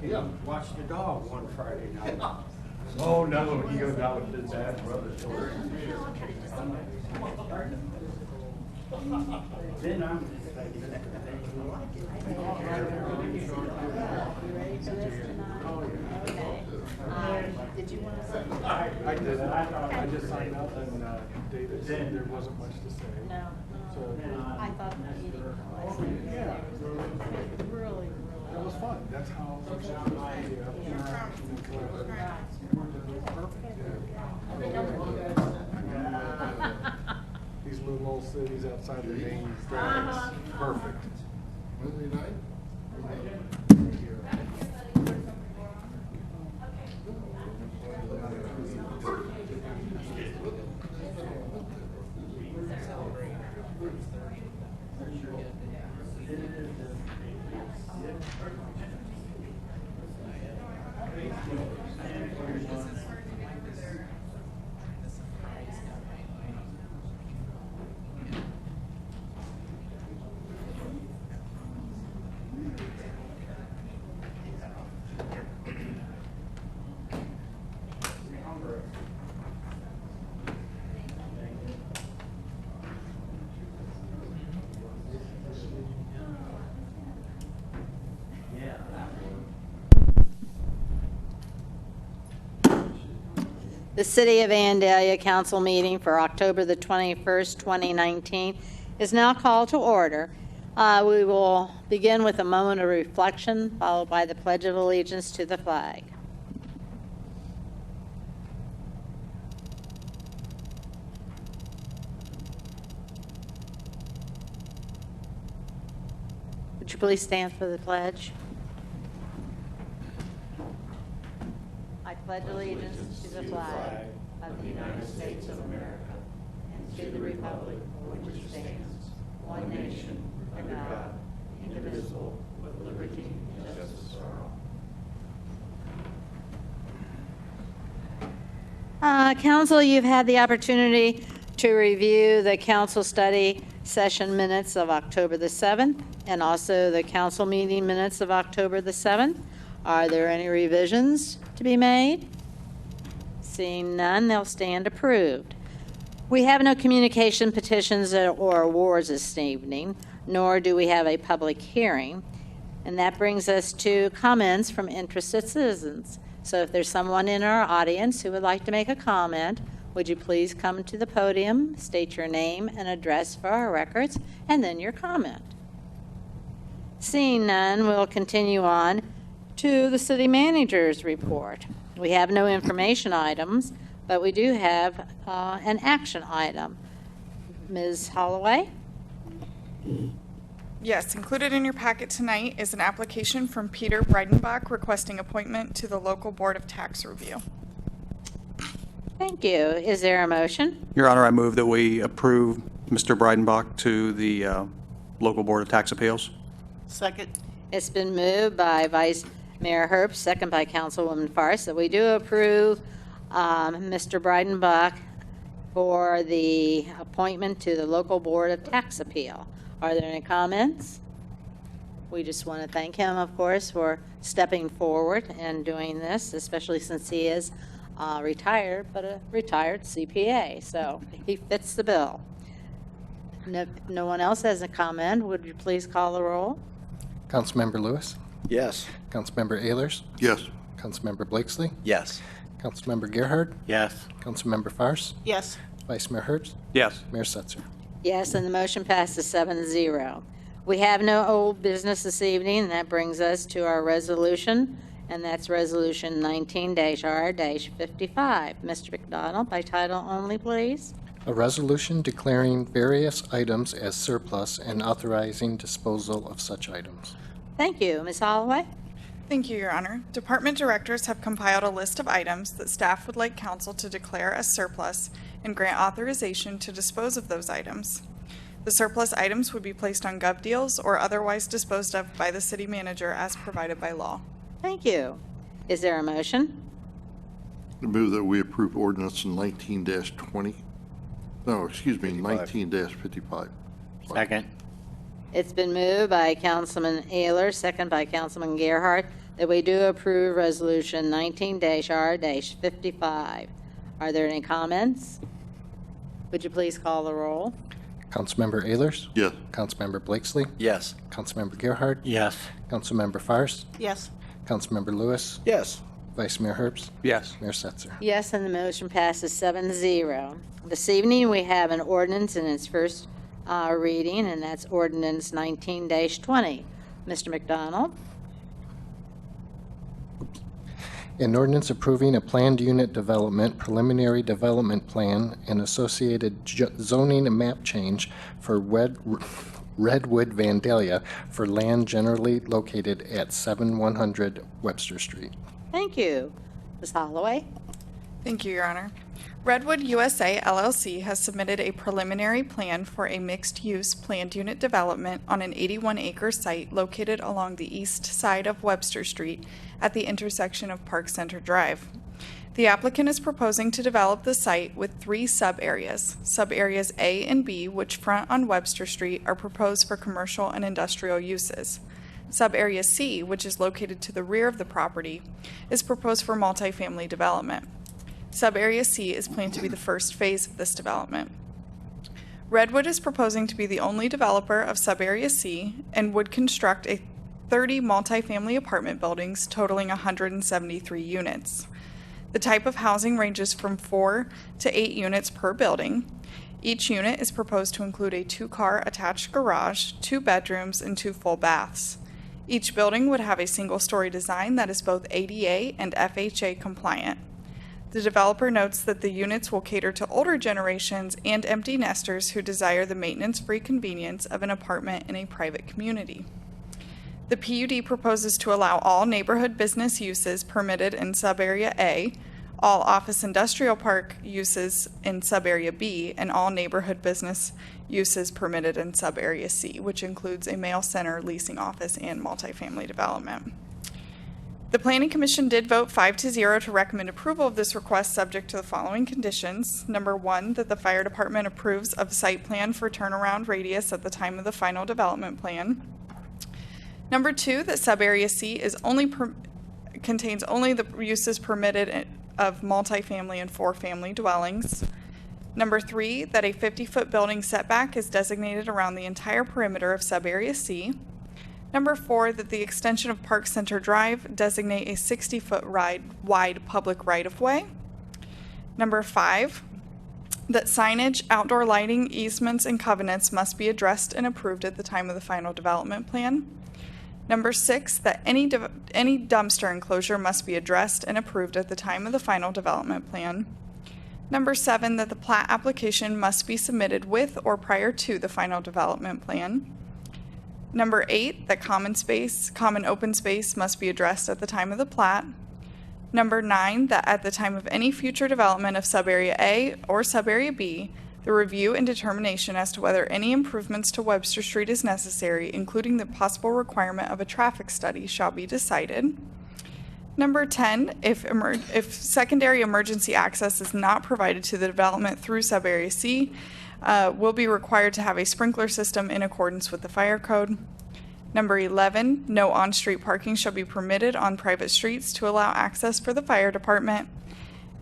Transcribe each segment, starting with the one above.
He watched the dog one Friday night. Oh, no, he goes out with his dad, brother. Then I'm just thinking, Did you want to say? I did. I just signed up and David said there wasn't much to say. No. So I thought the meeting was yeah, really, it was fun. That's how interaction and collaboration. Perfect. These little old cities outside the main drags. Perfect. Wednesday night? The City of Vandalia Council meeting for October the 21st, 2019 is now called to order. We will begin with a moment of reflection, followed by the Pledge of Allegiance to the flag. Would you please stand for the pledge? I pledge allegiance to the flag of the United States of America and to the republic for which it stands, one nation, under God, indivisible, with liberty and justice for all. Council, you've had the opportunity to review the council study session minutes of October the 7th and also the council meeting minutes of October the 7th. Are there any revisions to be made? Seeing none, they'll stand approved. We have no communication petitions or awards this evening, nor do we have a public hearing. And that brings us to comments from interested citizens. So if there's someone in our audience who would like to make a comment, would you please come to the podium, state your name and address for our records, and then your comment. Seeing none, we'll continue on to the city manager's report. We have no information items, but we do have an action item. Ms. Holloway? Yes, included in your packet tonight is an application from Peter Breidenbach requesting appointment to the local Board of Tax Review. Thank you. Is there a motion? Your Honor, I move that we approve Mr. Breidenbach to the local Board of Tax Appeals. Second. It's been moved by Vice Mayor Herbst, second by Councilwoman Farce, that we do approve Mr. Breidenbach for the appointment to the local Board of Tax Appeal. Are there any comments? We just want to thank him, of course, for stepping forward and doing this, especially since he is retired, but a retired CPA, so he fits the bill. No one else has a comment. Would you please call the roll? Councilmember Lewis, Yes. Councilmember Ehlers, Yes. Councilmember Blakesley, Yes. Councilmember Gerhard, Yes. Councilmember Farce, Yes. Vice Mayor Herbst, Yes. Mayor Setzer. Yes, and the motion passes 7-0. We have no old business this evening, and that brings us to our resolution, and that's Resolution 19-R-55. Mr. McDonald, by title only, please. A resolution declaring various items as surplus and authorizing disposal of such items. Thank you. Ms. Holloway? Thank you, Your Honor. Department directors have compiled a list of items that staff would like council to declare as surplus and grant authorization to dispose of those items. The surplus items would be placed on gov deals or otherwise disposed of by the city manager as provided by law. Thank you. Is there a motion? I move that we approve ordinance 19-20. No, excuse me, 19-55. Second. It's been moved by Councilman Ehler, second by Councilman Gerhart, that we do approve Resolution 19-R-55. Are there any comments? Would you please call the roll? Councilmember Ayers? Yes. Councilmember Blakesley? Yes. Councilmember Gerhart? Yes. Councilmember Fairst? Yes. Councilmember Lewis? Yes. Vice Mayor Herbst? Yes. Mayor Setzer? Yes, and the motion passes 7-0. This evening, we have an ordinance in its first reading, and that's ordinance 19-20. Mr. McDonald? An ordinance approving a planned unit development, preliminary development plan, and associated zoning and map change for Redwood Vandalia for land generally located at 7100 Webster Street. Thank you. Ms. Holloway? Thank you, Your Honor. Redwood USA LLC has submitted a preliminary plan for a mixed-use planned unit development on an 81-acre site located along the east side of Webster Street at the intersection of Park Center Drive. The applicant is proposing to develop the site with 3 sub-areas. Sub-areas A and B, which front on Webster Street, are proposed for commercial and industrial uses. Sub-area C, which is located to the rear of the property, is proposed for multifamily development. Sub-area C is planned to be the first phase of this development. Redwood is proposing to be the only developer of Sub-area C and would construct 30 multifamily apartment buildings totaling 173 units. The type of housing ranges from 4 to 8 units per building. Each unit is proposed to include a 2-car attached garage, 2 bedrooms, and 2 full baths. Each building would have a single-story design that is both ADA and FHA compliant. The developer notes that the units will cater to older generations and empty nesters who desire the maintenance-free convenience of an apartment in a private community. The PUD proposes to allow all neighborhood business uses permitted in Sub-area A, all office industrial park uses in Sub-area B, and all neighborhood business uses permitted in Sub-area C, which includes a mail center, leasing office, and multifamily development. The Planning Commission did vote 5-0 to recommend approval of this request subject to the following conditions. Number 1, that the fire department approves of site plan for turnaround radius at the time of the final development plan. Number 2, that Sub-area C is contains only the uses permitted of multifamily and 4-family dwellings. Number 3, that a 50-foot building setback is designated around the entire perimeter of Sub-area C. Number 4, that the extension of Park Center Drive designate a 60-foot wide public right-of-way. Number 5, that signage, outdoor lighting, easements, and covenants must be addressed and approved at the time of the final development plan. Number 6, that any dumpster enclosure must be addressed and approved at the time of the final development plan. Number 7, that the plat application must be submitted with or prior to the final development plan. Number 8, that common open space must be addressed at the time of the plat. Number 9, that at the time of any future development of Sub-area A or Sub-area B, the review and determination as to whether any improvements to Webster Street is necessary, including the possible requirement of a traffic study, shall be decided. Number 10, if secondary emergency access is not provided to the development through Sub-area C, will be required to have a sprinkler system in accordance with the fire code. Number 11, no on-street parking shall be permitted on private streets to allow access for the fire department.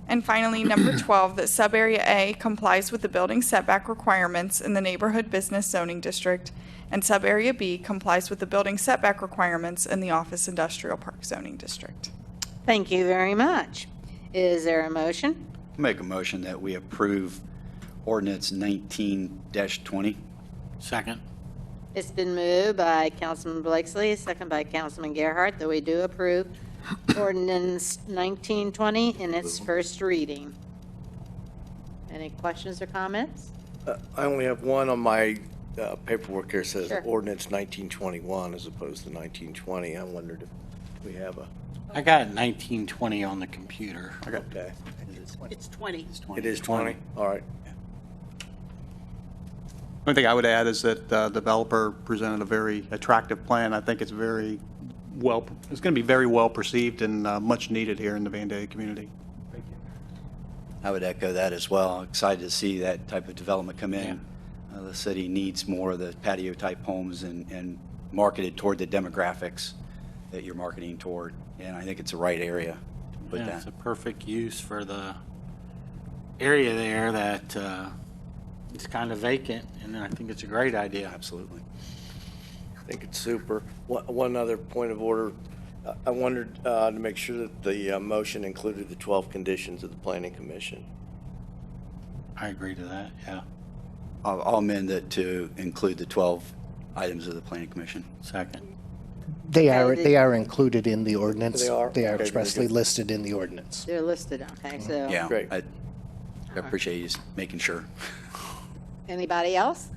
And finally, number 12, that Sub-area A complies with the building setback requirements in the neighborhood business zoning district, and Sub-area B complies with the building setback requirements in the office industrial park zoning district. Thank you very much. Is there a motion? Make a motion that we approve ordinance 19-20. Second. It's been moved by Councilman Blakesley, second by Councilman Gerhart, that we do approve ordinance 1920 in its first reading. Any questions or comments? I only have one on my paperwork here. It says Sure. ordinance 1921 as opposed to 1920. I wondered if we have a, I got 1920 on the computer. okay. It's 20. It is 20? All right. One thing I would add is that the developer presented a very attractive plan. I think it's it's going to be very well perceived and much needed here in the Vandalia community. I would echo that as well. Excited to see that type of development come in. The city needs more of the patio-type homes and marketed toward the demographics that you're marketing toward, and I think it's the right area to put Yeah, it's that. a perfect use for the area there that it's kind of vacant, and I think it's a great idea. Absolutely. I think it's super. One other point of order, I wondered to make sure that the motion included the 12 conditions of the planning commission. I agree to that, yeah. I'll amend it to include the 12 items of the planning commission. Second. They Okay, they are included in the ordinance. They are? They are Okay, very expressly good. listed in the ordinance. They're listed, okay, so. Yeah. Great. I appreciate you just making sure. Anybody else?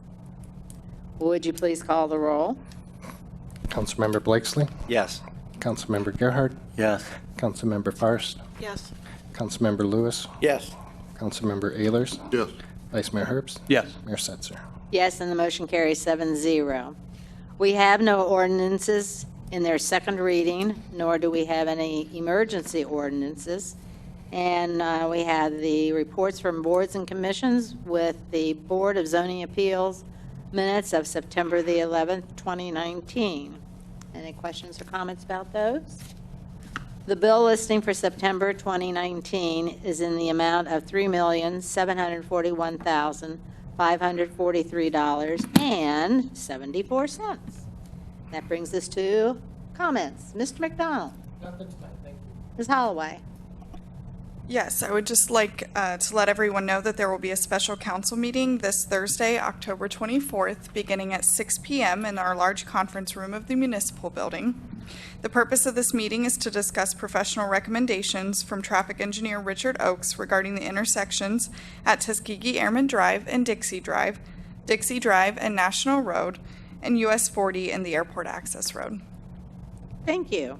Would you please call the roll? Councilmember Blakesley, Yes. Councilmember Gerhardt, Yes. Councilmember Fairst, Yes. Councilmember Lewis, Yes. Councilmember Ehlers, Yes. Vice Mayor Herbst, Yes. Mayor Setzer. Yes, and the motion carries 7-0. We have no ordinances in their second reading, nor do we have any emergency ordinances. And we have the reports from boards and commissions with the Board of Zoning Appeals minutes of September the 11th, 2019. Any questions or comments about those? The bill listing for September 2019 is in the amount of $3,741,543.74. That brings us to comments. Mr. McDonald? Nothing tonight, thank you. Ms. Holloway? Yes, I would just like to let everyone know that there will be a special council meeting this Thursday, October 24th, beginning at 6 p.m. in our large conference room of the municipal building. The purpose of this meeting is to discuss professional recommendations from traffic engineer Richard Oakes regarding the intersections at Tuskegee Airmen Drive and Dixie Drive and National Road, and US 40 and the Airport Access Road. Thank you.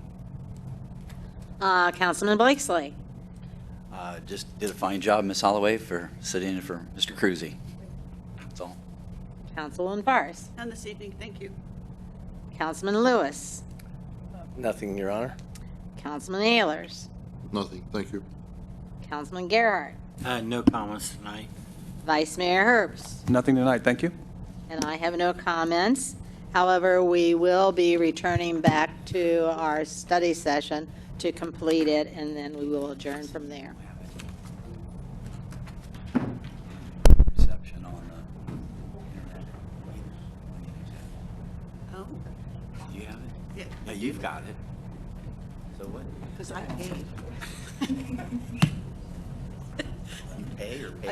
Councilman Blakesley? Just did a fine job, Ms. Holloway, for sitting in for Mr. Cruzy. That's all. Councilwoman Faris? And this evening, thank you. Councilman Lewis? Nothing, Your Honor. Councilman Ehlers? Nothing, thank you. Councilman Gerhardt? No comments tonight. Vice Mayor Herbst? Nothing tonight, thank you. And I have no comments. However, we will be returning back to our study session to complete it, and then we will adjourn from there. Reception on the internet. Oh, Do you have it? yeah, Yeah, you've got it. So what? because I paid. You pay or pay?